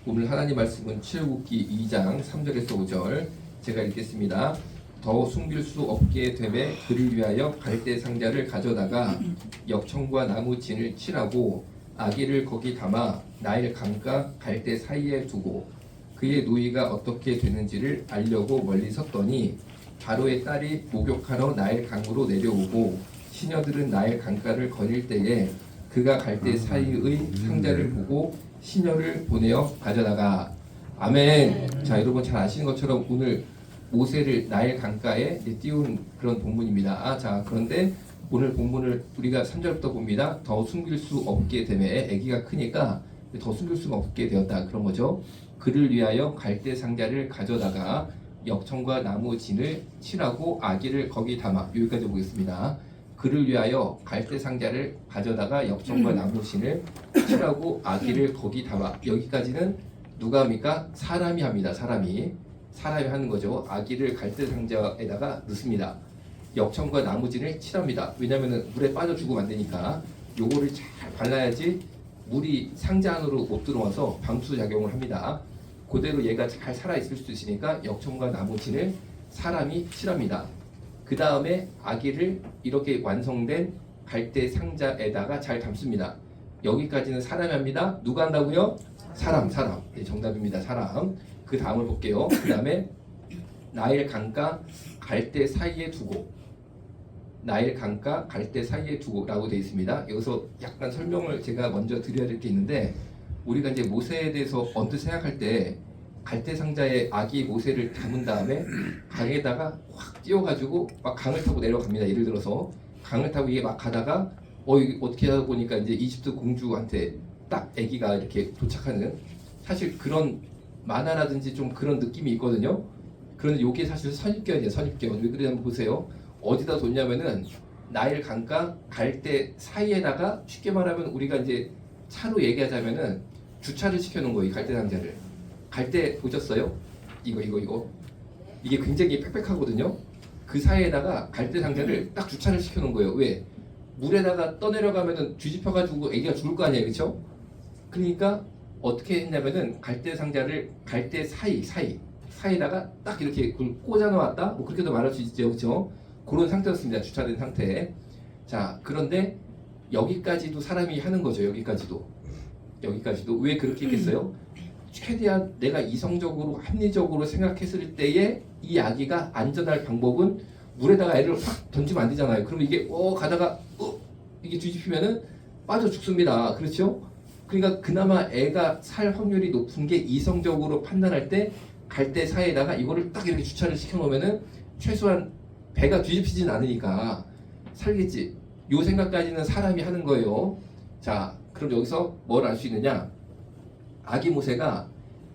오늘 하나님 말씀은 출애굽기 2장 3절에서 5절 제가 읽겠습니다. 더 숨길 수 없게 되매 그를 위하여 갈대 상자를 가져다가 역청과 나무 진을 칠하고 아기를 거기 담아 나일 강과 갈대 사이에 두고 그의 누이가 어떻게 되는지를 알려고 멀리 섰더니 바로의 딸이 목욕하러 나일 강으로 내려오고 시녀들은 나일 강가를 거닐 때에 그가 갈대 사이의 상자를 보고 시녀를 보내어 가져다가 아멘. 자, 여러분 잘 아시는 것처럼 오늘 모세를 나일 강가에 띄운 그런 본문입니다. 자, 그런데 오늘 본문을 우리가 3절부터 봅니다. 더 숨길 수 없게 되매 아기가 크니까 더 숨길 수 없게 되었다 그런 거죠. 그를 위하여 갈대 상자를 가져다가 역청과 나무 진을 칠하고 아기를 거기 담아 여기까지 보겠습니다. 그를 위하여 갈대 상자를 가져다가 역청과 나무 진을 칠하고 아기를 거기 담아 여기까지는 누가 합니까? 사람이 합니다. 사람이 하는 거죠. 아기를 갈대 상자에다가 넣습니다. 역청과 나무진을 칠합니다. 왜냐하면 물에 빠져 죽으면 안 되니까 요거를 잘 발라야지 물이 상자 안으로 못 들어와서 방수 작용을 합니다. 그대로 얘가 잘 살아 있을 수 있으니까 역청과 나무진을 사람이 칠합니다. 그 다음에 아기를 이렇게 완성된 갈대 상자에다가 잘 담습니다. 여기까지는 사람이 합니다. 누가 한다고요? 사람. 네, 정답입니다. 사람. 그 다음을 볼게요. 그 다음에 나일 강가 갈대 사이에 두고 나일 강가 갈대 사이에 두고 라고 되어 있습니다. 여기서 약간 설명을 제가 먼저 드려야 될 게 있는데 우리가 이제 모세에 대해서 언뜻 생각할 때 갈대 상자에 아기 모세를 담은 다음에 강에다가 확 띄워가지고 막 강을 타고 내려갑니다. 예를 들어서 강을 타고 이게 막 가다가 이게 어떻게 하다 보니까 이제 이집트 공주한테 딱 아기가 이렇게 도착하는 사실 그런 만화라든지 좀 그런 느낌이 있거든요. 그런데 이게 사실 선입견이에요. 선입견. 왜 그러냐면 한번 보세요. 어디다 뒀냐면은 나일 강가 갈대 사이에다가 쉽게 말하면 우리가 이제 차로 얘기하자면은 주차를 시켜놓은 거예요. 이 갈대 상자를. 갈대 보셨어요? 이거 이게 굉장히 빽빽하거든요. 그 사이에다가 갈대 상자를 딱 주차를 시켜놓은 거예요. 왜? 물에다가 떠내려가면은 뒤집혀가지고 애기가 죽을 거 아니에요, 그렇죠? 그러니까 어떻게 했냐면은 갈대 상자를 갈대 사이에다가 딱 이렇게 꽂아 놓았다. 뭐 그렇게도 말할 수 있죠, 그렇죠? 그런 상태였습니다. 주차된 상태. 자, 그런데 여기까지도 사람이 하는 거죠. 여기까지도 왜 그렇게 했겠어요? 최대한 내가 이성적으로 합리적으로 생각했을 때에 이 아기가 안전할 방법은 물에다가 애를 확 던지면 안 되잖아요. 그럼 이게 가다가 이게 뒤집히면은 빠져 죽습니다. 그렇죠? 그러니까 그나마 애가 살 확률이 높은 게 이성적으로 판단할 때 갈대 사이에다가 이거를 딱 이렇게 주차를 시켜 놓으면은 최소한 배가 뒤집히진 않으니까 살겠지. 요 생각까지는 사람이 하는 거예요. 자, 그럼 여기서 뭘 알 수 있느냐? 아기 모세가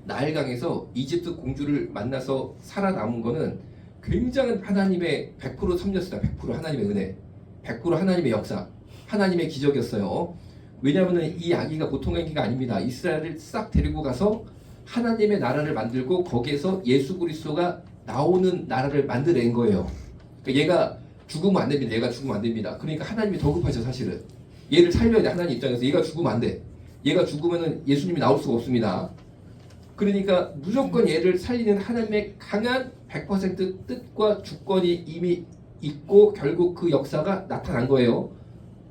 나일강에서 이집트 공주를 만나서 살아남은 거는 굉장한 하나님의 100% 섭렸습니다. 100% 하나님의 은혜, 100% 하나님의 역사, 하나님의 기적이었어요. 왜냐하면 이 아기가 보통 아기가 아닙니다. 이스라엘을 싹 데리고 가서 하나님의 나라를 만들고 거기에서 예수 그리스도가 나오는 나라를 만들어낸 거예요. 그러니까 얘가 죽으면 안 됩니다. 얘가 죽으면 안 됩니다. 그러니까 하나님이 더 급하죠, 사실은. 얘를 살려야 돼. 하나님 입장에서 얘가 죽으면 안 돼. 얘가 죽으면은 예수님이 나올 수가 없습니다. 그러니까 무조건 얘를 살리는 하나님의 강한 100% 뜻과 주권이 이미 있고 결국 그 역사가 나타난 거예요.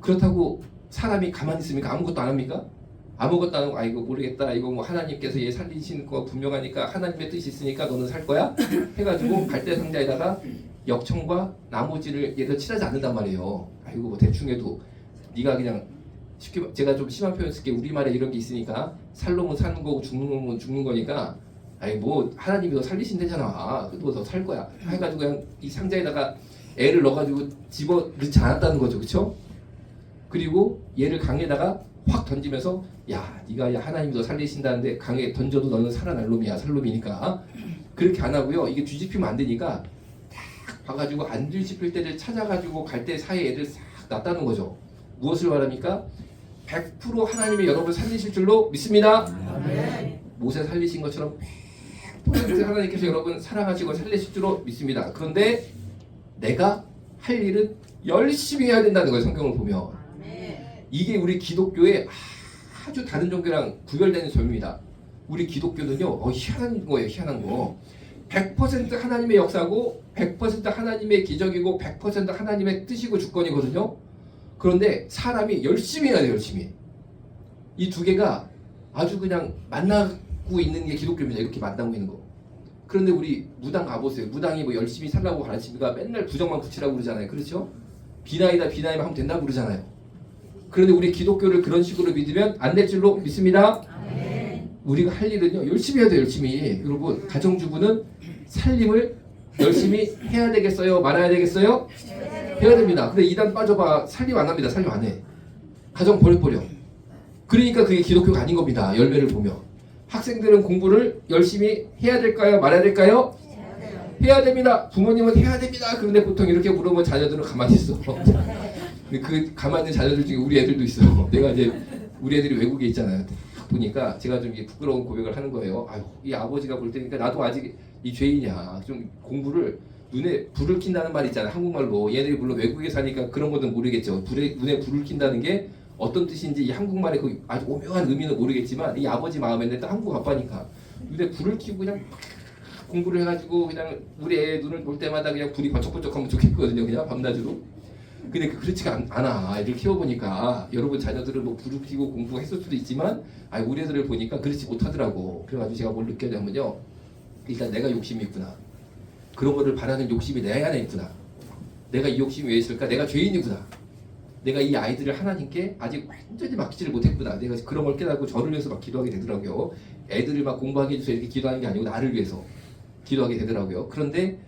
그렇다고 사람이 가만히 있습니까? 아무것도 안 합니까? 아무것도 안 하고 이거 모르겠다. 이거 뭐 하나님께서 얘 살리시는 거 분명하니까 하나님의 뜻이 있으니까 너는 살 거야? 해가지고 갈대 상자에다가 역청과 나무지를 얘를 칠하지 않는단 말이에요. 이거 뭐 대충 해도 네가 그냥 쉽게 제가 좀 심한 표현 쓸게. 우리말에 이런 게 있으니까 살 놈은 사는 거고 죽는 놈은 죽는 거니까 뭐 하나님이 너 살리신대잖아. 그래도 너 살 거야. 해가지고 그냥 이 상자에다가 애를 넣어가지고 집어 넣지 않았다는 거죠, 그렇죠? 그리고 얘를 강에다가 확 던지면서 네가 하나님이 너 살리신다는데 강에 던져도 너는 살아날 놈이야. 살 놈이니까. 그렇게 안 하고요. 이게 뒤집히면 안 되니까 딱 봐가지고 안 뒤집힐 때를 찾아가지고 갈대 사이에 애를 싹 놨다는 거죠. 무엇을 말합니까? 100% 하나님이 여러분을 살리실 줄로 믿습니다. 아멘. 모세 살리신 것처럼 100% 하나님께서 여러분 사랑하시고 살리실 줄로 믿습니다. 그런데 내가 할 일은 열심히 해야 된다는 거예요. 성경을 보면. 이게 우리 기독교의 아주 다른 종교랑 구별되는 점입니다. 우리 기독교는요, 희한한 거예요, 희한한 거. 100% 하나님의 역사고 100% 하나님의 기적이고 100% 하나님의 뜻이고 주권이거든요. 그런데 사람이 열심히 해야 돼요, 열심히. 이 두 개가 아주 그냥 만나고 있는 게 기독교입니다. 이렇게 만나고 있는 거. 그런데 우리 무당 가보세요. 무당이 뭐 열심히 살라고 가르치니까 맨날 부정만 붙이라고 그러잖아요. 그렇죠? 비나이다 비나이만 하면 된다고 그러잖아요. 그런데 우리 기독교를 그런 식으로 믿으면 안 될 줄로 믿습니다. 우리가 할 일은요, 열심히 해야 돼요, 열심히. 여러분, 가정주부는 살림을 열심히 해야 되겠어요? 말아야 되겠어요? 해야 됩니다. 근데 이단 빠져봐, 살림 안 합니다. 살림 안 해. 가정 버려버려. 그러니까 그게 기독교가 아닌 겁니다. 열매를 보면. 학생들은 공부를 열심히 해야 될까요? 말아야 될까요? 해야 됩니다. 부모님은 해야 됩니다. 그런데 보통 이렇게 물으면 자녀들은 가만히 있어. 근데 그 가만히 있는 자녀들 중에 우리 애들도 있어. 내가 이제 우리 애들이 외국에 있잖아요. 보니까 제가 좀 부끄러운 고백을 하는 거예요. 아유, 이 아버지가 볼 때니까 나도 아직 이 죄인이야. 좀 공부를 눈에 불을 킨다는 말 있잖아요. 한국말로. 얘네들이 물론 외국에 사니까 그런 것은 모르겠죠. 눈에 불을 킨다는 게 어떤 뜻인지 이 한국말의 그 아주 오묘한 의미는 모르겠지만 이 아버지 마음에는 또 한국 아빠니까 눈에 불을 켜고 그냥 공부를 해가지고 그냥 우리 애 눈을 볼 때마다 그냥 불이 번쩍번쩍하면 좋겠거든요. 그냥 밤낮으로. 근데 그렇지가 않아. 애들 키워보니까 여러분 자녀들은 뭐 불을 켜고 공부했을 수도 있지만 우리 애들을 보니까 그렇지 못하더라고. 그래가지고 제가 뭘 느꼈냐면요. 일단 내가 욕심이 있구나. 그런 거를 바라는 욕심이 내 안에 있구나. 내가 이 욕심이 왜 있을까? 내가 죄인이구나. 내가 이 아이들을 하나님께 아직 완전히 맡기지를 못했구나. 내가 그런 걸 깨닫고 저를 위해서 막 기도하게 되더라고요. 애들을 막 공부하게 해주세요 이렇게 기도하는 게 아니고 나를 위해서 기도하게 되더라고요. 그런데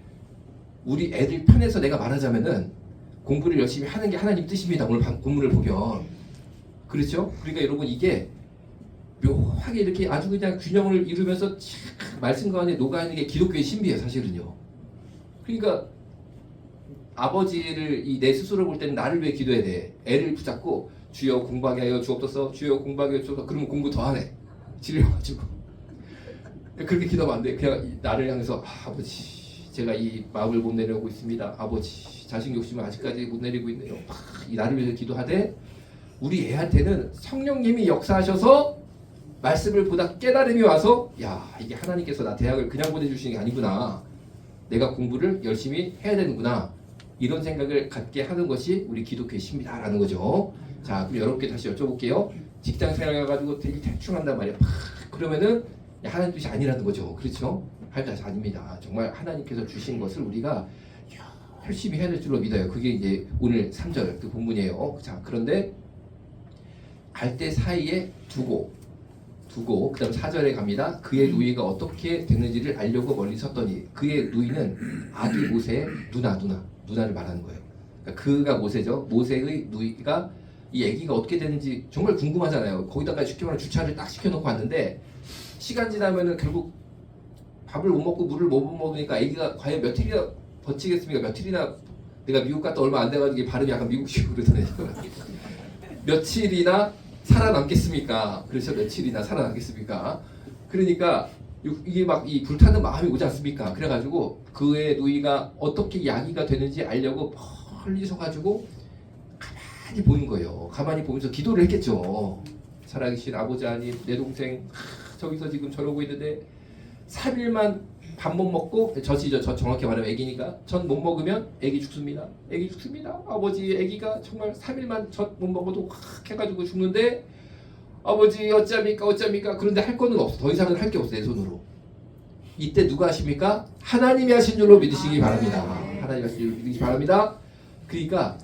우리 애들 편에서 내가 말하자면은 공부를 열심히 하는 게 하나님 뜻입니다. 오늘 본문을 보면. 그렇죠? 그러니까 여러분 이게 묘하게 이렇게 아주 그냥 균형을 이루면서 말씀과 안에 녹아있는 게 기독교의 신비예요. 사실은요. 그러니까 아버지를 내 스스로 볼 때는 나를 위해 기도해야 돼. 애를 붙잡고 주여 공부하게 하여 주옵소서. 주여 공부하게 하여 주옵소서. 그러면 공부 더 하네. 질려가지고. 그렇게 기도하면 안 돼. 그냥 나를 향해서 아버지 제가 이 마음을 못 내려오고 있습니다. 아버지 자식 욕심을 아직까지 못 내리고 있네요. 이 나를 위해서 기도하되 우리 애한테는 성령님이 역사하셔서 말씀을 보다 깨달음이 와서 야 이게 하나님께서 나 대학을 그냥 보내주시는 게 아니구나. 내가 공부를 열심히 해야 되는구나. 이런 생각을 갖게 하는 것이 우리 기독교의 신비다라는 거죠. 자, 그럼 여러분께 다시 여쭤볼게요. 직장 생활 가지고 되게 대충 한단 말이야. 그러면은 하나님 뜻이 아니라는 거죠. 그렇죠? 하나님 뜻이 아닙니다. 정말 하나님께서 주신 것을 우리가 열심히 해야 될 줄로 믿어요. 그게 이제 오늘 3절 그 본문이에요. 자, 그런데 갈대 사이에 두고 그 다음 4절에 갑니다. 그의 누이가 어떻게 됐는지를 알려고 멀리 섰더니 그의 누이는 아기 모세의 누나를 말하는 거예요. 그러니까 그가 모세죠. 모세의 누이가 이 아기가 어떻게 되는지 정말 궁금하잖아요. 거기다가 쉽게 말하면 주차를 딱 시켜놓고 왔는데 시간 지나면은 결국 밥을 못 먹고 물을 못 먹으니까 아기가 과연 며칠이나 버티겠습니까? 며칠이나 내가 미국 갔다 얼마 안 돼가지고 발음이 약간 미국식으로 그러더니 며칠이나 살아남겠습니까? 그렇죠. 며칠이나 살아남겠습니까? 그러니까 이게 막 이 불타는 마음이 오지 않습니까? 그래가지고 그의 누이가 어떻게 양이가 되는지 알려고 멀리 서가지고 가만히 보는 거예요. 가만히 보면서 기도를 했겠죠. 살아계신 아버지 하나님, 내 동생 저기서 지금 저러고 있는데 3일만 밥 못 먹고 젖이죠. 저 정확히 말하면 애기니까 젖 못 먹으면 애기 죽습니다. 애기 죽습니다. 아버지 애기가 정말 3일만 젖 못 먹어도 확 해가지고 죽는데 아버지 어쩝니까? 그런데 할 거는 없어. 더 이상은 할 게 없어 내 손으로. 이때 누가 하십니까? 하나님이 하신 줄로 믿으시기 바랍니다. 하나님이 하신 줄로 믿으시기 바랍니다. 그러니까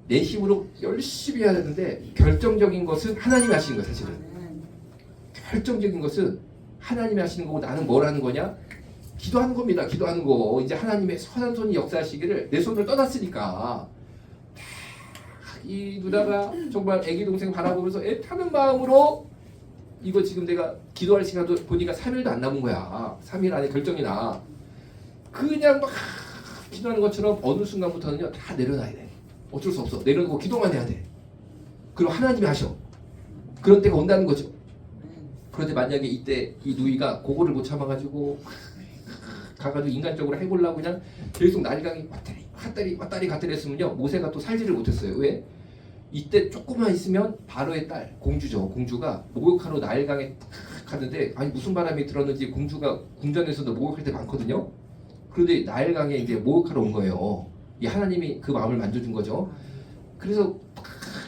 내 힘으로 열심히 해야 되는데 결정적인 것은 하나님이 하시는 거야 사실은. 결정적인 것은 하나님이 하시는 거고 나는 뭘 하는 거냐? 기도하는 겁니다. 기도하는 거. 이제 하나님의 선한 손이 역사하시기를 내 손을 떠났으니까 이 누나가 정말 애기 동생 바라보면서 애타는 마음으로 이거 지금 내가 기도할 시간도 보니까 3일도 안 남은 거야. 3일 안에 결정이 나. 그냥 막 기도하는 것처럼 어느 순간부터는요 다 내려놔야 돼. 어쩔 수 없어. 내려놓고 기도만 해야 돼. 그럼 하나님이 하셔. 그런 때가 온다는 거죠. 그런데 만약에 이때 이 누이가 그거를 못 참아가지고 가가지고 인간적으로 해보려고 그냥 계속 날강이 왔다리 갔다리 했으면요 모세가 또 살지를 못했어요. 왜? 이때 조금만 있으면 바로의 딸 공주죠. 공주가 목욕하러 나일강에 갔는데 아니 무슨 바람이 들었는지 공주가 궁전에서도 목욕할 때 많거든요. 그런데 나일강에 이제 목욕하러 온 거예요. 이 하나님이 그 마음을 만져준 거죠. 그래서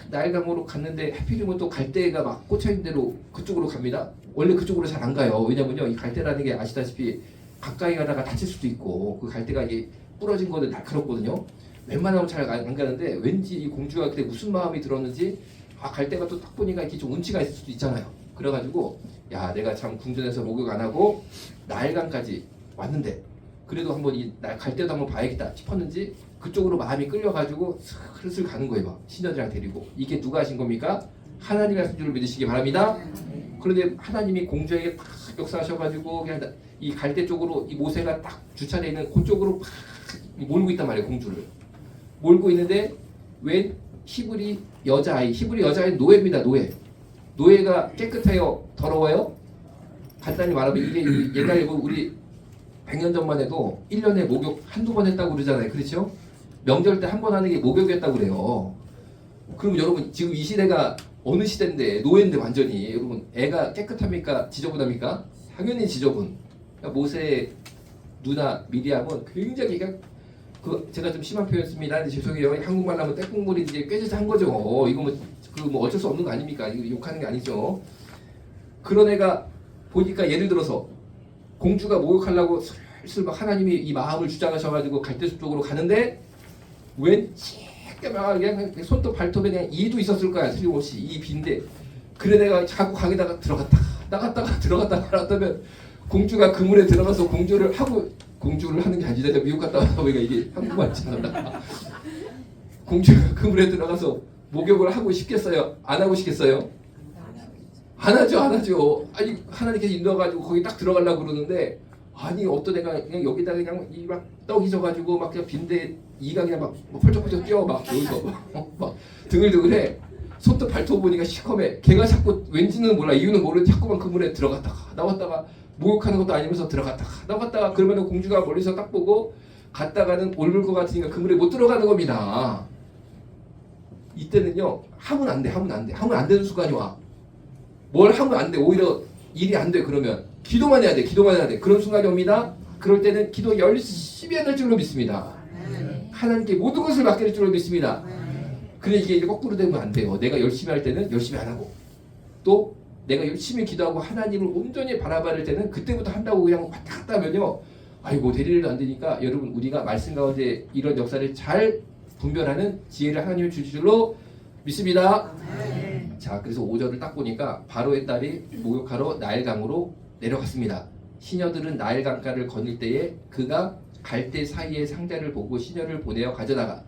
나일강으로 갔는데 하필이면 또 갈대가 막 꽂혀있는 대로 그쪽으로 갑니다. 원래 그쪽으로 잘 안 가요. 왜냐면요 이 갈대라는 게 아시다시피 가까이 가다가 다칠 수도 있고 그 갈대가 이게 부러진 거는 날카롭거든요. 웬만하면 잘 안 가는데 왠지 이 공주가 그때 무슨 마음이 들었는지 갈대가 또 딱 보니까 이렇게 좀 운치가 있을 수도 있잖아요. 그래가지고 야 내가 참 궁전에서 목욕 안 하고 나일강까지 왔는데 그래도 한번 이 갈대도 한번 봐야겠다 싶었는지 그쪽으로 마음이 끌려가지고 슬슬 가는 거예요. 막 신녀들이랑 데리고. 이게 누가 하신 겁니까? 하나님이 하신 줄 믿으시기 바랍니다. 그런데 하나님이 공주에게 팍 역사하셔가지고 그냥 이 갈대 쪽으로 이 모세가 딱 주차되어 있는 그쪽으로 팍 몰고 있단 말이에요. 공주를 몰고 있는데 웬 히브리 여자아이, 히브리 여자아이는 노예입니다. 노예가 깨끗해요? 더러워요? 간단히 말하면 이게 옛날에 우리 100년 전만 해도 1년에 목욕 한두 번 했다고 그러잖아요. 그렇죠? 명절 때 한 번 하는 게 목욕이었다고 그래요. 그럼 여러분 지금 이 시대가 어느 시대인데 노예인데 완전히 여러분 애가 깨끗합니까? 지저분합니까? 당연히 지저분. 그러니까 모세의 누나 미리암은 굉장히 제가 좀 심한 표현했습니다. 죄송해요. 한국말로 하면 떼국물이 이제 꾀져한 거죠. 이거 뭐 어쩔 수 없는 거 아닙니까? 이거 욕하는 게 아니죠. 그런 애가 보니까 예를 들어서 공주가 목욕하려고 슬슬 막 하나님이 이 마음을 주장하셔가지고 갈대숲 쪽으로 가는데 웬 막 그냥 손톱 발톱에 그냥 이도 있었을 거야. 틀림없이 이 빈데 그래 내가 자꾸 가게다가 들어갔다가 나갔다가 들어갔다가 나갔다면 공주가 그 물에 들어가서 공주를 하는 게 아니라 내가 미국 갔다 와서 우리가 이게 한국말 있잖아. 공주가 그 물에 들어가서 목욕을 하고 싶겠어요? 안 하고 싶겠어요? 안 하죠. 아니 하나님께서 인도해가지고 거기 딱 들어가려고 그러는데 아니 어떤 애가 그냥 여기다 그냥 이 막 떡이 져가지고 막 그냥 빈대 이가 그냥 막 펄쩍펄쩍 뛰어 막 여기서 막 등을등을해. 손톱 발톱 보니까 시커매. 걔가 자꾸 왠지는 몰라 이유는 모르는데 자꾸만 그 물에 들어갔다가 나왔다가 목욕하는 것도 아니면서 들어갔다가 나왔다가 그러면 공주가 멀리서 딱 보고 갔다가는 옮을 것 같으니까 그 물에 못 들어가는 겁니다. 이때는요 하면 안 돼. 하면 안 되는 순간이 와. 뭘 하면 안 돼. 오히려 일이 안 돼. 그러면 기도만 해야 돼. 그런 순간이 옵니다. 그럴 때는 기도 열심히 해야 될 줄로 믿습니다. 하나님께 모든 것을 맡길 줄로 믿습니다. 근데 이게 거꾸로 되면 안 돼요. 내가 열심히 할 때는 열심히 안 하고 또 내가 열심히 기도하고 하나님을 온전히 바라볼 때는 그때부터 한다고 그냥 왔다 갔다 하면요 아이고 대리를 안 되니까 여러분 우리가 말씀 가운데 이런 역사를 잘 분별하는 지혜를 하나님이 주실 줄로 믿습니다. 자 그래서 5절을 딱 보니까 바로의 딸이 목욕하러 나일강으로 내려갔습니다. 시녀들은 나일강가를 거닐 때에 그가 갈대 사이의 상자를 보고 시녀를 보내어 가져다가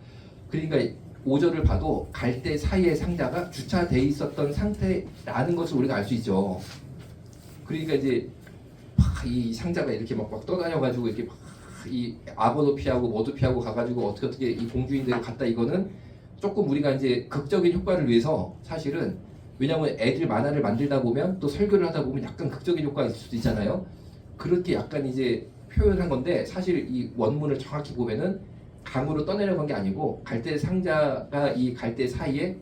그러니까 5절을 봐도 갈대 사이의 상자가 주차되어 있었던 상태라는 것을 우리가 알 수 있죠. 그러니까 이제 이 상자가 이렇게 막 떠다녀가지고 이렇게 이 악어도 피하고 뭐도 피하고 가가지고 어떻게 이 공주인대로 갔다 이거는 조금 우리가 이제 극적인 효과를 위해서 사실은 왜냐하면 애들 만화를 만들다 보면 또 설교를 하다 보면 약간 극적인 효과가 있을 수도 있잖아요. 그렇게 약간 이제 표현한 건데 사실 이 원문을 정확히 보면은 강으로 떠내려간 게 아니고 갈대 상자가 이 갈대 사이에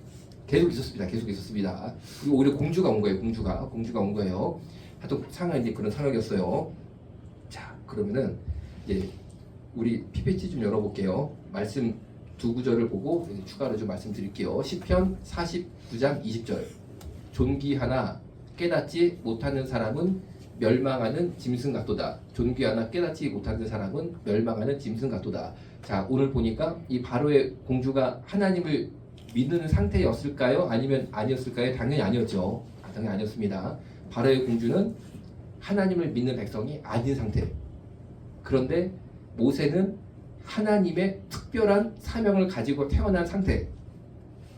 계속 있었습니다. 그리고 오히려 공주가 온 거예요. 공주가 온 거예요. 하여튼 상황이 이제 그런 상황이었어요. 자 그러면은 이제 우리 PPT 좀 열어볼게요. 말씀 두 구절을 보고 추가로 좀 말씀드릴게요. 시편 49장 20절 존귀하나 깨닫지 못하는 사람은 멸망하는 짐승 같도다. 존귀하나 깨닫지 못하는 사람은 멸망하는 짐승 같도다. 자 오늘 보니까 이 바로의 공주가 하나님을 믿는 상태였을까요? 아니면 아니었을까요? 당연히 아니었죠. 당연히 아니었습니다. 바로의 공주는 하나님을 믿는 백성이 아닌 상태. 그런데 모세는 하나님의 특별한 사명을 가지고 태어난 상태.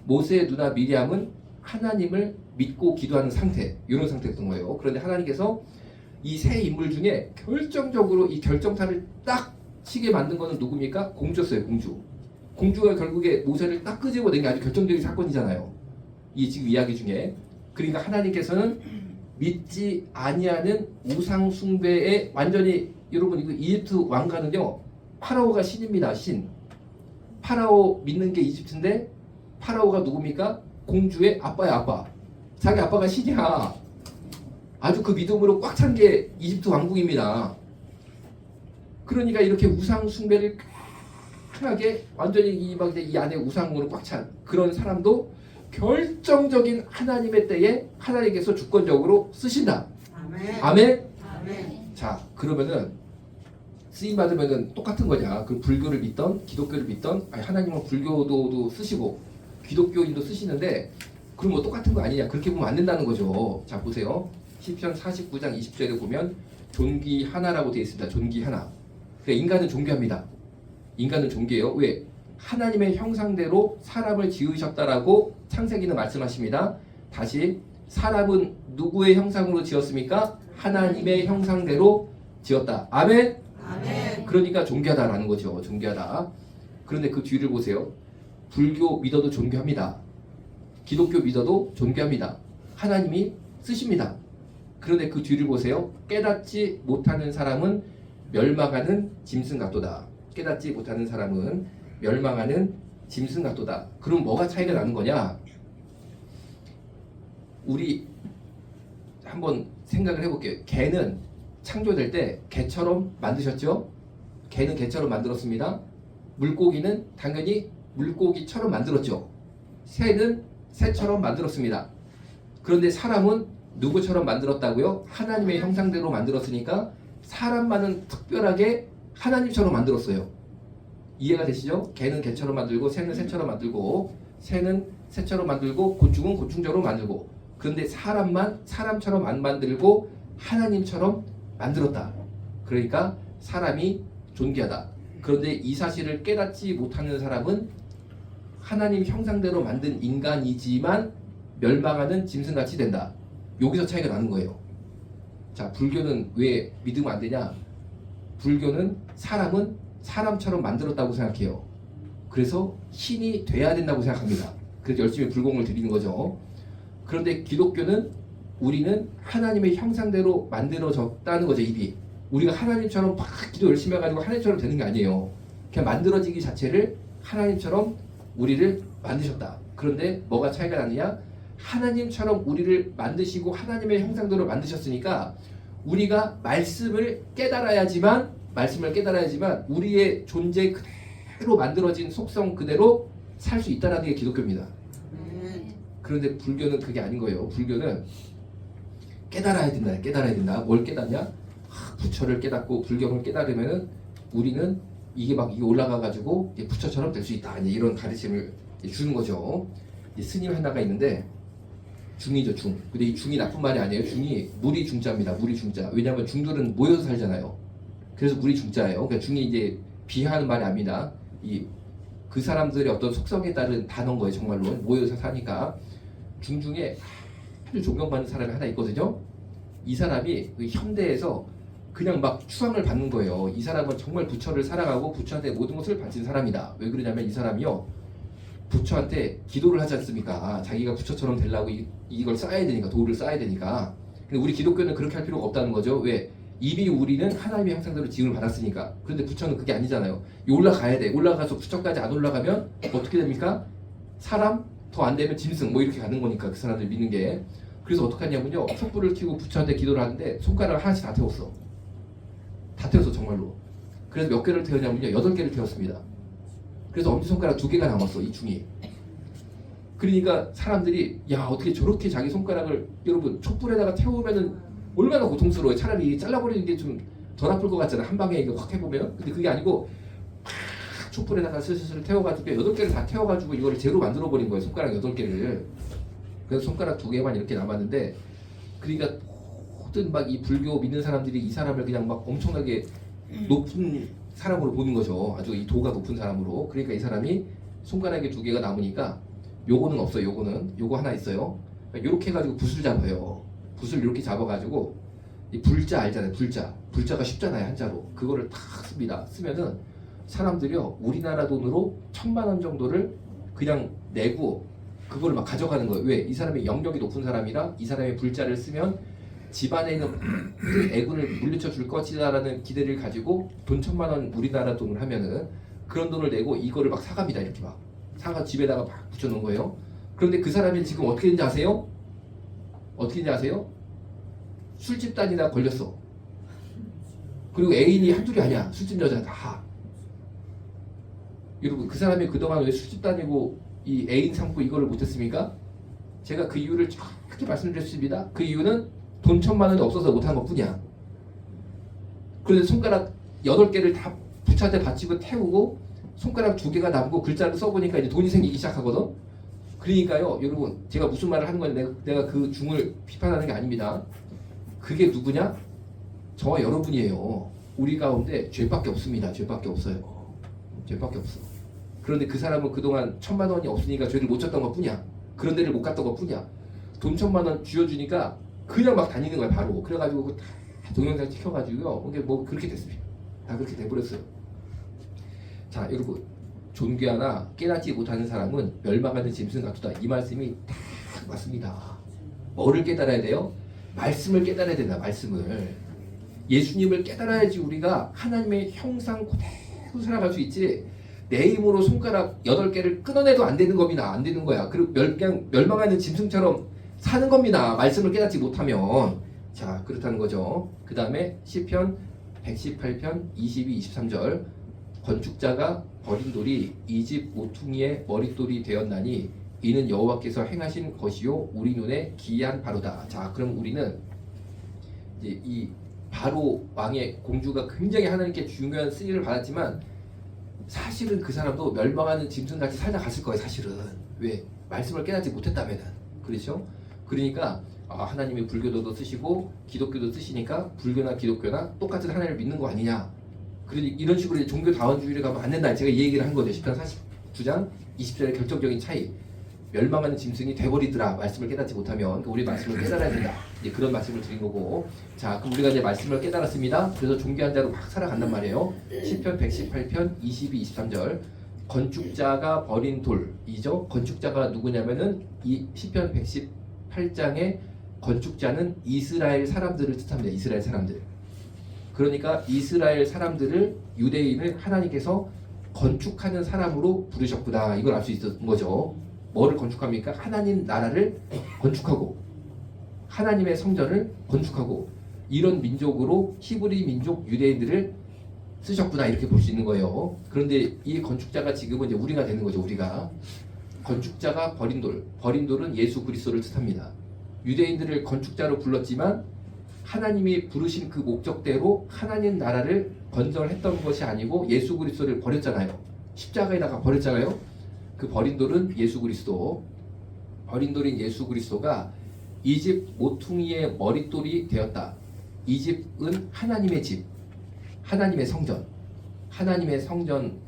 모세의 누나 미리암은 하나님을 믿고 기도하는 상태. 이런 상태였던 거예요. 그런데 하나님께서 이 세 인물 중에 결정적으로 이 결정타를 딱 치게 만든 것은 누굽니까? 공주였어요. 공주가 결국에 모세를 딱 끄집어낸 게 아주 결정적인 사건이잖아요. 이 지금 이야기 중에. 그러니까 하나님께서는 믿지 아니하는 우상 숭배에 완전히 여러분 이거 이집트 왕가는요 파라오가 신입니다. 신. 파라오 믿는 게 이집트인데 파라오가 누굽니까? 공주의 아빠야 아빠. 자기 아빠가 신이야. 아주 그 믿음으로 꽉 찬 게 이집트 왕국입니다. 그러니까 이렇게 우상 숭배를 편하게 완전히 이 안에 우상으로 꽉 찬 그런 사람도 결정적인 하나님의 때에 하나님께서 주권적으로 쓰신다. 아멘. 아멘. 아멘. 자, 그러면은 쓰임 받으면은 똑같은 거냐? 그 불교를 믿던 기독교를 믿던 아니 하나님은 불교도 쓰시고 기독교인도 쓰시는데 그럼 뭐 똑같은 거 아니냐? 그렇게 보면 안 된다는 거죠. 자, 보세요. 시편 49장 20절에 보면 존귀 하나라고 되어 있습니다. 존귀 하나. 그러니까 인간은 존귀합니다. 인간은 존귀해요. 왜? 하나님의 형상대로 사람을 지으셨다라고 창세기는 말씀하십니다. 다시 사람은 누구의 형상으로 지었습니까? 하나님의 형상대로 지었다. 아멘. 아멘. 그러니까 존귀하다라는 거죠. 존귀하다. 그런데 그 뒤를 보세요. 불교 믿어도 존귀합니다. 기독교 믿어도 존귀합니다. 하나님이 쓰십니다. 그런데 그 뒤를 보세요. 깨닫지 못하는 사람은 멸망하는 짐승 같도다. 깨닫지 못하는 사람은 멸망하는 짐승 같도다. 그럼 뭐가 차이가 나는 거냐? 우리 한번 생각을 해볼게요. 개는 창조될 때 개처럼 만드셨죠? 개는 개처럼 만들었습니다. 물고기는 당연히 물고기처럼 만들었죠. 새는 새처럼 만들었습니다. 그런데 사람은 누구처럼 만들었다고요? 하나님의 형상대로 만들었으니까 사람만은 특별하게 하나님처럼 만들었어요. 이해가 되시죠? 개는 개처럼 만들고 새는 새처럼 만들고 새는 새처럼 만들고 곤충은 곤충처럼 만들고 그런데 사람만 사람처럼 안 만들고 하나님처럼 만들었다. 그러니까 사람이 존귀하다. 그런데 이 사실을 깨닫지 못하는 사람은 하나님 형상대로 만든 인간이지만 멸망하는 짐승같이 된다. 여기서 차이가 나는 거예요. 자, 불교는 왜 믿으면 안 되냐? 불교는 사람은 사람처럼 만들었다고 생각해요. 그래서 신이 돼야 된다고 생각합니다. 그래서 열심히 불공을 드리는 거죠. 그런데 기독교는 우리는 하나님의 형상대로 만들어졌다는 거죠. 입이 우리가 하나님처럼 막 기도 열심히 해가지고 하나님처럼 되는 게 아니에요. 그냥 만들어지기 자체를 하나님처럼 우리를 만드셨다. 그런데 뭐가 차이가 나느냐? 하나님처럼 우리를 만드시고 하나님의 형상대로 만드셨으니까 우리가 말씀을 깨달아야지만 우리의 존재 그대로 만들어진 속성 그대로 살 수 있다는 게 기독교입니다. 그런데 불교는 그게 아닌 거예요. 불교는 깨달아야 된다. 뭘 깨닫냐? 부처를 깨닫고 불경을 깨달으면은 우리는 이게 올라가가지고 부처처럼 될 수 있다. 이런 가르침을 주는 거죠. 스님 하나가 있는데 중이죠, 중. 근데 이 중이 나쁜 말이 아니에요. 중이 무리 중자입니다. 무리 중자. 왜냐하면 중들은 모여서 살잖아요. 그래서 무리 중자예요. 그러니까 중이 이제 비하하는 말이 아닙니다. 그 사람들의 어떤 속성에 따른 단어인 거예요. 정말로 모여서 사니까. 중 중에 아주 존경받는 사람이 하나 있거든요. 이 사람이 현대에서 그냥 막 추앙을 받는 거예요. 이 사람은 정말 부처를 사랑하고 부처한테 모든 것을 바친 사람이다. 왜 그러냐면 이 사람이요, 부처한테 기도를 하지 않습니까? 자기가 부처처럼 되려고 이걸 쌓아야 되니까, 도를 쌓아야 되니까. 근데 우리 기독교는 그렇게 할 필요가 없다는 거죠. 왜? 이미 우리는 하나님의 형상대로 지음을 받았으니까. 그런데 부처는 그게 아니잖아요. 올라가야 돼. 올라가서 부처까지 안 올라가면 어떻게 됩니까? 사람, 더 안 되면 짐승, 뭐 이렇게 가는 거니까 그 사람들 믿는 게. 그래서 어떻게 하냐면요, 촛불을 켜고 부처한테 기도를 하는데 손가락을 하나씩 다 태웠어. 다 태웠어, 정말로. 그래서 몇 개를 태웠냐면요, 8개를 태웠습니다. 그래서 엄지손가락 2개가 남았어, 이 중이. 그러니까 사람들이 야, 어떻게 저렇게 자기 손가락을, 여러분 촛불에다가 태우면은 얼마나 고통스러워요. 차라리 잘라버리는 게 좀 덜 아플 것 같잖아요, 한 방에 이거 확 해보면. 근데 그게 아니고 팍 촛불에다가 슬슬 태워가지고 8개를 다 태워가지고 이거를 제로 만들어버린 거예요, 손가락 8개를. 그래서 손가락 2개만 이렇게 남았는데, 그러니까 모든 막 이 불교 믿는 사람들이 이 사람을 그냥 막 엄청나게 높은 사람으로 보는 거죠. 아주 이 도가 높은 사람으로. 그러니까 이 사람이 손가락에 2개가 남으니까 요거는 없어요. 요거 하나 있어요. 요렇게 해가지고 붓을 잡아요. 붓을 이렇게 잡아가지고 이 불자 알잖아요. 불자가 쉽잖아요, 한자로. 그거를 탁 씁니다. 쓰면은 사람들이요, 우리나라 돈으로 1000만 원 정도를 그냥 내고 그걸 막 가져가는 거예요. 왜? 이 사람이 영역이 높은 사람이라 이 사람의 불자를 쓰면 집안에 있는 애군을 물리쳐 줄 것이다라는 기대를 가지고 돈 1000만 원 우리나라 돈을 하면은 그런 돈을 내고 이거를 막 사갑니다. 이렇게 막 사가 집에다가 막 붙여놓은 거예요. 그런데 그 사람이 지금 어떻게 된지 아세요? 술집단이나 걸렸어. 그리고 애인이 한둘이 아니야. 술집 여자 다. 여러분 그 사람이 그동안 왜 술집 다니고 이 애인 삼고 이거를 못했습니까? 제가 그 이유를 정확히 말씀드렸습니다. 그 이유는 돈 1,000만 원이 없어서 못한 것뿐이야. 그런데 손가락 8개를 다 부차한테 받치고 태우고 손가락 2개가 남고 글자를 써보니까 이제 돈이 생기기 시작하거든. 그러니까요 여러분 제가 무슨 말을 하는 건데 내가 그 중을 비판하는 게 아닙니다. 그게 누구냐? 저와 여러분이에요. 우리 가운데 죄밖에 없습니다. 죄밖에 없어요. 죄밖에 없어. 그런데 그 사람은 그동안 1,000만 원이 없으니까 죄를 못 졌던 것 뿐이야. 그런 데를 못 갔던 것 뿐이야. 돈 1,000만 원 쥐어주니까 그냥 막 다니는 거야 바로. 그래가지고 그거 다 동영상 찍혀가지고요. 이게 뭐 그렇게 됐습니다. 다 그렇게 돼버렸어요. 자 여러분 존귀하나 깨닫지 못하는 사람은 멸망하는 짐승 같다. 이 말씀이 다 맞습니다. 뭐를 깨달아야 돼요? 말씀을 깨달아야 된다. 말씀을. 예수님을 깨달아야지 우리가 하나님의 형상 그대로 살아갈 수 있지. 내 힘으로 손가락 8개를 끊어내도 안 되는 겁니다. 안 되는 거야. 그리고 그냥 멸망하는 짐승처럼 사는 겁니다. 말씀을 깨닫지 못하면. 자 그렇다는 거죠. 그 다음에 시편 118편 22, 23절 건축자가 버린 돌이 이 집 모퉁이의 머릿돌이 되었나니 이는 여호와께서 행하신 것이요 우리 눈에 기이한 바로다. 자 그럼 우리는 이제 이 바로 왕의 공주가 굉장히 하나님께 중요한 쓰임을 받았지만 사실은 그 사람도 멸망하는 짐승같이 살다 갔을 거예요. 사실은 왜? 말씀을 깨닫지 못했다면은. 그렇죠? 그러니까 하나님이 불교도도 쓰시고 기독교도 쓰시니까 불교나 기독교나 똑같은 하나님을 믿는 거 아니냐. 그러니 이런 식으로 이제 종교 다원주의를 가면 안 된다. 제가 이 얘기를 한 거죠. 10편 49장 20절의 결정적인 차이. 멸망하는 짐승이 돼버리더라. 말씀을 깨닫지 못하면. 그러니까 우리 말씀을 깨달아야 된다. 이제 그런 말씀을 드린 거고. 자, 그럼 우리가 이제 말씀을 깨달았습니다. 그래서 존귀한 자로 막 살아간단 말이에요. 시편 118편 22, 23절. 건축자가 버린 돌이죠. 건축자가 누구냐면은 이 시편 118장의 건축자는 이스라엘 사람들을 뜻합니다. 이스라엘 사람들. 그러니까 이스라엘 사람들을 유대인을 하나님께서 건축하는 사람으로 부르셨구나. 이걸 알 수 있었던 거죠. 뭐를 건축합니까? 하나님 나라를 건축하고 하나님의 성전을 건축하고 이런 민족으로 히브리 민족 유대인들을 쓰셨구나 이렇게 볼 수 있는 거예요. 그런데 이 건축자가 지금은 이제 우리가 되는 거죠. 우리가 건축자가 버린 돌은 예수 그리스도를 뜻합니다. 유대인들을 건축자로 불렀지만 하나님이 부르신 그 목적대로 하나님 나라를 건설했던 것이 아니고 예수 그리스도를 버렸잖아요. 십자가에다가 버렸잖아요. 그 버린 돌은 예수 그리스도. 버린 돌인 예수 그리스도가 이 집 모퉁이의 머릿돌이 되었다. 이 집은 하나님의 집, 하나님의 성전, 하나님의 성전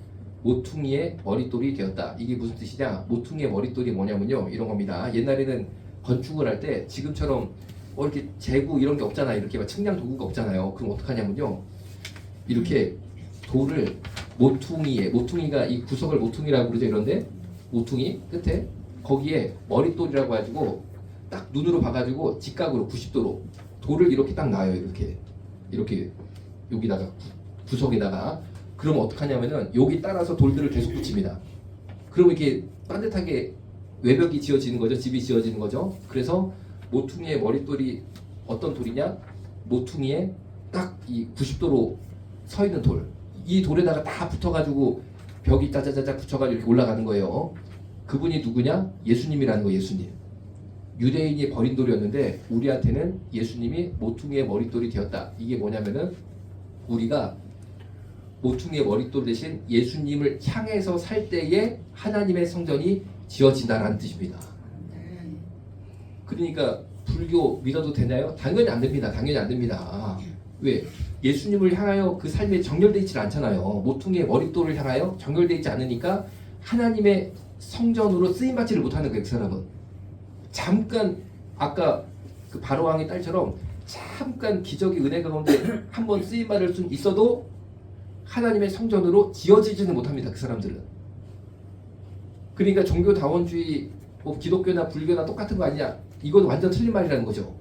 모퉁이의 머릿돌이 되었다. 이게 무슨 뜻이냐? 모퉁이의 머릿돌이 뭐냐면요, 이런 겁니다. 옛날에는 건축을 할 때 지금처럼 이렇게 재구 이런 게 없잖아요. 이렇게 막 측량 도구가 없잖아요. 그럼 어떡하냐면요, 이렇게 돌을 모퉁이가 이 구석을 모퉁이라고 그러죠. 이런데 모퉁이 끝에 거기에 머릿돌이라고 해가지고 딱 눈으로 봐가지고 직각으로 90도로 돌을 이렇게 딱 놔요. 이렇게 여기다가 구석에다가. 그러면 어떡하냐면은 여기 따라서 돌들을 계속 붙입니다. 그러면 이렇게 반듯하게 외벽이 지어지는 거죠. 집이 지어지는 거죠. 그래서 모퉁이의 머릿돌이 어떤 돌이냐? 모퉁이에 딱 이 90도로 서 있는 돌. 이 돌에다가 다 붙어가지고 벽이 짜자자자 붙여가지고 이렇게 올라가는 거예요. 그분이 누구냐? 예수님이라는 거예요. 예수님. 유대인이 버린 돌이었는데 우리한테는 예수님이 모퉁이의 머릿돌이 되었다. 이게 뭐냐면은 우리가 모퉁이의 머릿돌 대신 예수님을 향해서 살 때에 하나님의 성전이 지어진다라는 뜻입니다. 그러니까 불교 믿어도 되나요? 당연히 안 됩니다. 당연히 안 됩니다. 왜? 예수님을 향하여 그 삶이 정렬되어 있지 않잖아요. 모퉁이의 머릿돌을 향하여 정렬되어 있지 않으니까 하나님의 성전으로 쓰임받지를 못하는 거예요. 그 사람은 잠깐 아까 그 바로왕의 딸처럼 잠깐 기적의 은혜 가운데 한번 쓰임받을 수 있어도 하나님의 성전으로 지어지지는 못합니다. 그 사람들은. 그러니까 종교다원주의 뭐 기독교나 불교나 똑같은 거 아니냐, 이건 완전 틀린 말이라는 거죠.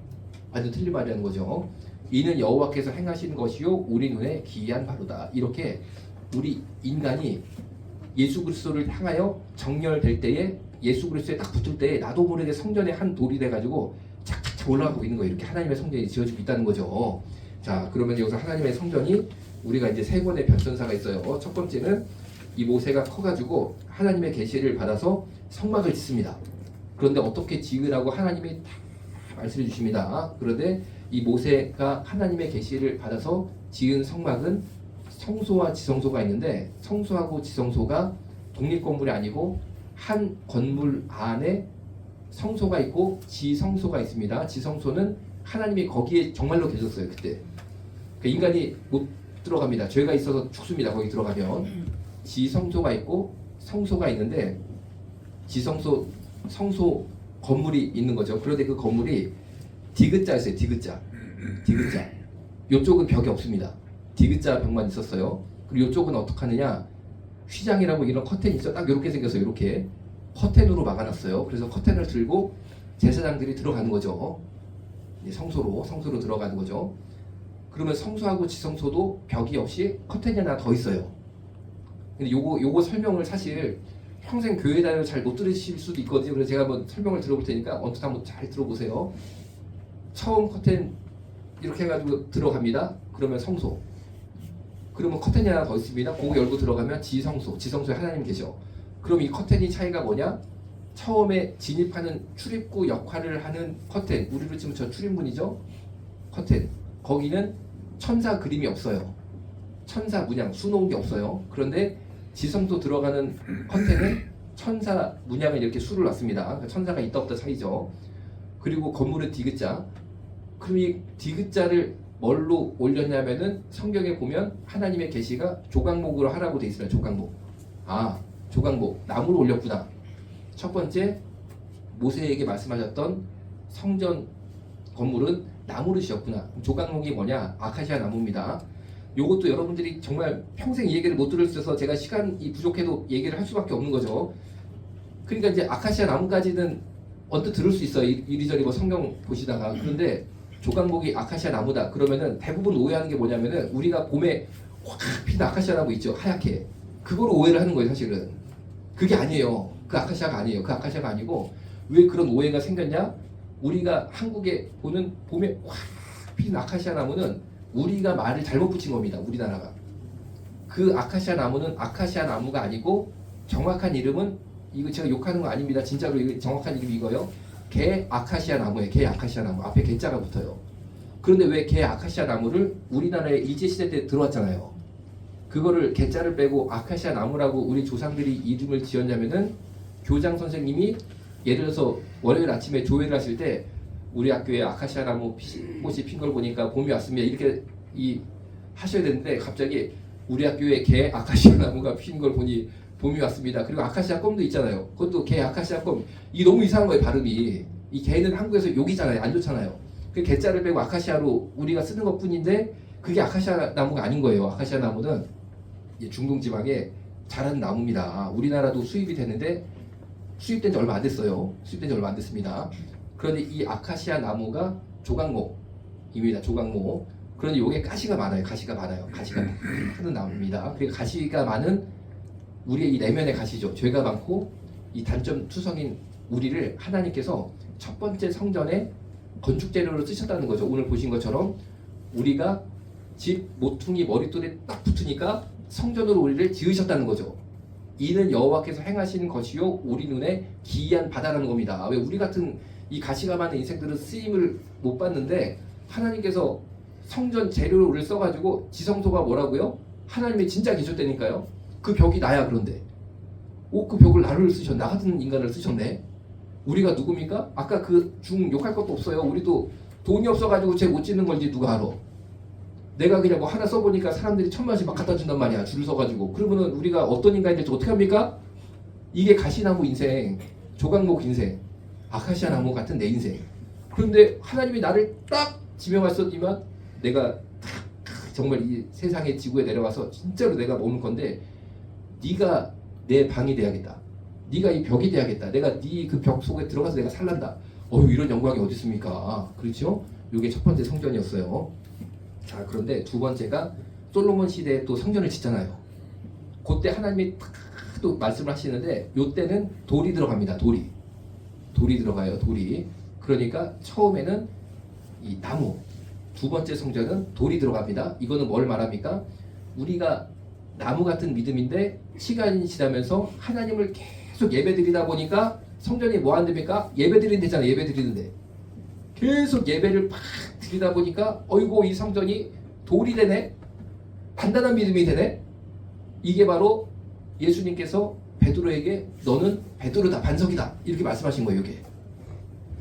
완전 틀린 말이라는 거죠. 이는 여호와께서 행하신 것이요 우리 눈에 기이한 바로다. 이렇게 우리 인간이 예수 그리스도를 향하여 정렬될 때에 예수 그리스도에 딱 붙을 때에 나도 모르게 성전의 한 돌이 돼가지고 착착착 올라가고 있는 거예요. 이렇게 하나님의 성전이 지어지고 있다는 거죠. 자, 그러면 여기서 하나님의 성전이 우리가 이제 세 번의 변천사가 있어요. 첫 번째는 이 모세가 커가지고 하나님의 계시를 받아서 성막을 짓습니다. 그런데 어떻게 지으라고 하나님이 다 말씀해 주십니다. 그런데 이 모세가 하나님의 계시를 받아서 지은 성막은 성소와 지성소가 있는데 성소하고 지성소가 독립 건물이 아니고 한 건물 안에 성소가 있고 지성소가 있습니다. 지성소는 하나님이 거기에 정말로 계셨어요. 그때 인간이 못 들어갑니다. 죄가 있어서 죽습니다. 거기 들어가면 지성소가 있고 성소가 있는데 지성소 성소 건물이 있는 거죠. 그런데 그 건물이 디귿자였어요. 디귿자. 이쪽은 벽이 없습니다. 디귿자 벽만 있었어요. 그리고 이쪽은 어떻게 하느냐? 휘장이라고 이런 커튼이 있어. 딱 이렇게 생겼어요. 이렇게 커튼으로 막아놨어요. 그래서 커튼을 들고 제사장들이 들어가는 거죠. 성소로 들어가는 거죠. 그러면 성소하고 지성소도 벽이 없이 커튼이 하나 더 있어요. 근데 요거 설명을 사실 평생 교회 다녀도 잘 못 들으실 수도 있거든요. 그래서 제가 한번 설명을 들어볼 테니까 언뜻 한번 잘 들어보세요. 처음 커튼 이렇게 해가지고 들어갑니다. 그러면 성소. 그러면 커튼이 하나 더 있습니다. 그거 열고 들어가면 지성소에 하나님 계셔. 그럼 이 커튼이 차이가 뭐냐? 처음에 진입하는 출입구 역할을 하는 커튼, 우리로 치면 저 출입문이죠. 커튼. 거기는 천사 그림이 없어요. 천사 문양 수놓은 게 없어요. 그런데 지성소 들어가는 커튼은 천사 문양을 이렇게 수를 놨습니다. 그러니까 천사가 있다 없다 차이죠. 그리고 건물은 디귿자. 그럼 이 디귿자를 뭘로 올렸냐면은 성경에 보면 하나님의 계시가 조각목으로 하라고 돼 있어요. 조각목. 조각목. 나무로 올렸구나. 첫 번째 모세에게 말씀하셨던 성전 건물은 나무로 지었구나. 조각목이 뭐냐? 아카시아 나무입니다. 요것도 여러분들이 정말 평생 이 얘기를 못 들을 수 있어서 제가 시간이 부족해도 얘기를 할 수밖에 없는 거죠. 그러니까 이제 아카시아 나무까지는 언뜻 들을 수 있어요. 이리저리 뭐 성경 보시다가. 그런데 조각목이 아카시아 나무다. 그러면은 대부분 오해하는 게 뭐냐면은 우리가 봄에 확 피는 아카시아 나무 있죠. 하얗게. 그거로 오해를 하는 거예요. 사실은. 그게 아니에요. 그 아카시아가 아니에요. 그 아카시아가 아니고 왜 그런 오해가 생겼냐? 우리가 한국에 보는 봄에 확 피는 아카시아 나무는 우리가 말을 잘못 붙인 겁니다. 우리나라가. 그 아카시아 나무는 아카시아 나무가 아니고 정확한 이름은 이거 제가 욕하는 거 아닙니다. 진짜로 이거 정확한 이름이 이거요. 개 아카시아 나무예요. 개 아카시아 나무. 앞에 개자가 붙어요. 그런데 왜 개 아카시아 나무를 우리나라에 일제시대 때 들어왔잖아요. 그거를 개자를 빼고 아카시아 나무라고 우리 조상들이 이름을 지었냐면은 교장 선생님이 예를 들어서 월요일 아침에 조회를 하실 때 우리 학교에 아카시아 나무 꽃이 핀 걸 보니까 봄이 왔습니다. 이렇게 하셔야 되는데 갑자기 우리 학교에 개 아카시아 나무가 핀 걸 보니 봄이 왔습니다. 그리고 아카시아 껌도 있잖아요. 그것도 개 아카시아 껌. 이게 너무 이상한 거예요. 발음이. 이 개는 한국에서 욕이잖아요. 안 좋잖아요. 그 개자를 빼고 아카시아로 우리가 쓰는 것 뿐인데 그게 아카시아 나무가 아닌 거예요. 아카시아 나무는 중동 지방에 자라는 나무입니다. 우리나라도 수입이 되는데 수입된 지 얼마 안 됐어요. 수입된 지 얼마 안 됐습니다. 그런데 이 아카시아 나무가 조각목입니다. 조각목. 그런데 요게 가시가 많아요. 가시가 많은 나무입니다. 그러니까 가시가 많은 우리의 이 내면의 가시죠. 죄가 많고 이 단점 투성인 우리를 하나님께서 첫 번째 성전에 건축 재료로 쓰셨다는 거죠. 오늘 보신 것처럼 우리가 집 모퉁이 머릿돌에 딱 붙으니까 성전으로 우리를 지으셨다는 거죠. 이는 여호와께서 행하시는 것이요 우리 눈에 기이한 바다라는 겁니다. 왜 우리 같은 이 가시가 많은 인생들은 쓰임을 못 받는데 하나님께서 성전 재료를 우리를 써가지고 지성소가 뭐라고요? 하나님이 진짜 계셨다니까요. 그 벽이 나야. 그런데 그 벽을 나를 쓰셨네. 나 같은 인간을 쓰셨네. 우리가 누굽니까? 아까 그 중 욕할 것도 없어요. 우리도 돈이 없어가지고 쟤 못 짓는 걸지 누가 알아. 내가 그냥 뭐 하나 써보니까 사람들이 1000만원씩 막 갖다 준단 말이야. 줄을 서가지고. 그러면은 우리가 어떤 인간이 될지 어떻게 합니까? 이게 가시나무 인생, 조각목 인생, 아카시아 나무 같은 내 인생. 그런데 하나님이 나를 딱 지명하셨지만 내가 정말 이 세상의 지구에 내려와서 진짜로 내가 머물 건데 네가 내 방이 돼야겠다. 네가 이 벽이 돼야겠다. 내가 네 그 벽 속에 들어가서 내가 살란다. 이런 영광이 어디 있습니까? 그렇죠? 이게 첫 번째 성전이었어요. 자, 그런데 두 번째가 솔로몬 시대에 또 성전을 짓잖아요. 그때 하나님이 또 말씀을 하시는데 요때는 돌이 들어갑니다. 돌이 들어가요. 돌이. 그러니까 처음에는 이 나무, 두 번째 성전은 돌이 들어갑니다. 이거는 뭘 말합니까? 우리가 나무 같은 믿음인데 시간이 지나면서 하나님을 계속 예배드리다 보니까 성전이 뭐 한답니까? 예배드리는 데잖아. 예배드리는데 계속 예배를 팍 드리다 보니까 어이구 이 성전이 돌이 되네, 단단한 믿음이 되네. 이게 바로 예수님께서 베드로에게 너는 베드로다, 반석이다 이렇게 말씀하신 거예요. 이게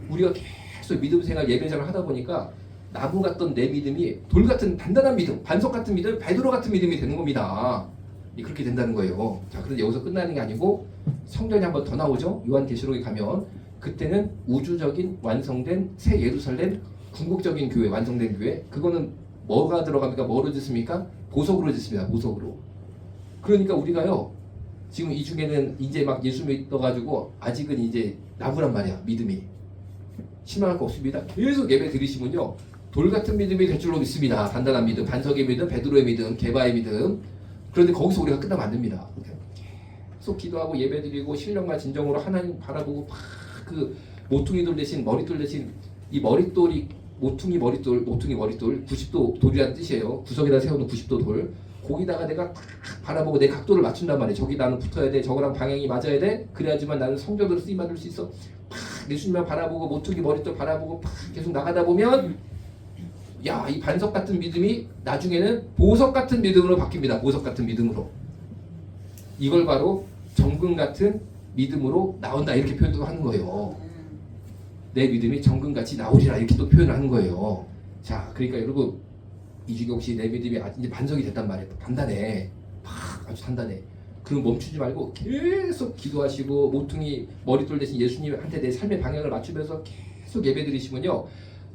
우리가 계속 믿음 생활 예배 생활 하다 보니까 나무 같던 내 믿음이 돌 같은 단단한 믿음, 반석 같은 믿음, 베드로 같은 믿음이 되는 겁니다. 그렇게 된다는 거예요. 자, 그런데 여기서 끝나는 게 아니고 성전이 한 번 더 나오죠. 요한계시록에 가면 그때는 우주적인 완성된 새 예루살렘, 궁극적인 교회, 완성된 교회. 그거는 뭐가 들어갑니까? 뭐로 짓습니까? 보석으로 짓습니다. 보석으로. 그러니까 우리가요 지금 이 중에는 이제 막 예수 믿어가지고 아직은 이제 나무란 말이야. 믿음이 실망할 거 없습니다. 계속 예배 드리시면요 돌 같은 믿음이 될 줄로 믿습니다. 단단한 믿음, 반석의 믿음, 베드로의 믿음, 게바의 믿음. 그런데 거기서 우리가 끝나면 안 됩니다. 계속 기도하고 예배드리고 신령과 진정으로 하나님 바라보고 막 그 모퉁이돌 대신 머릿돌 대신 이 머릿돌이 모퉁이 머릿돌 90도 돌이라는 뜻이에요. 구석에다 세우는 90도 돌. 거기다가 내가 딱 바라보고 내 각도를 맞춘단 말이에요. 저기 나는 붙어야 돼. 저거랑 방향이 맞아야 돼. 그래야지만 나는 성전으로 쓰임 받을 수 있어. 팍 예수님만 바라보고 모퉁이 머릿돌 바라보고 팍 계속 나가다 보면 야, 이 반석 같은 믿음이 나중에는 보석 같은 믿음으로 바뀝니다. 보석 같은 믿음으로. 이걸 바로 정금 같은 믿음으로 나온다 이렇게 표현도 하는 거예요. 내 믿음이 정금같이 나오리라 이렇게 또 표현을 하는 거예요. 자, 그러니까 여러분 이주경 씨 내 믿음이 이제 반석이 됐단 말이에요. 단단해. 팍 아주 단단해. 그럼 멈추지 말고 계속 기도하시고 모퉁이 머릿돌 대신 예수님한테 내 삶의 방향을 맞추면서 계속 예배드리시면요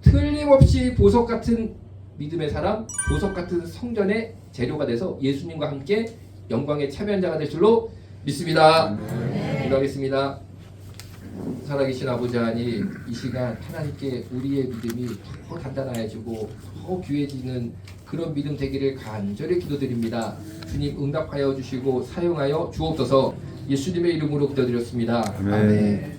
틀림없이 보석 같은 믿음의 사람, 보석 같은 성전의 재료가 돼서 예수님과 함께 영광의 참여한 자가 될 줄로 믿습니다. 기도하겠습니다. 살아계신 아버지 하나님, 이 시간 하나님께 우리의 믿음이 더 단단해지고 더 귀해지는 그런 믿음 되기를 간절히 기도드립니다. 주님 응답하여 주시고 사용하여 주옵소서. 예수님의 이름으로 기도드렸습니다. 아멘.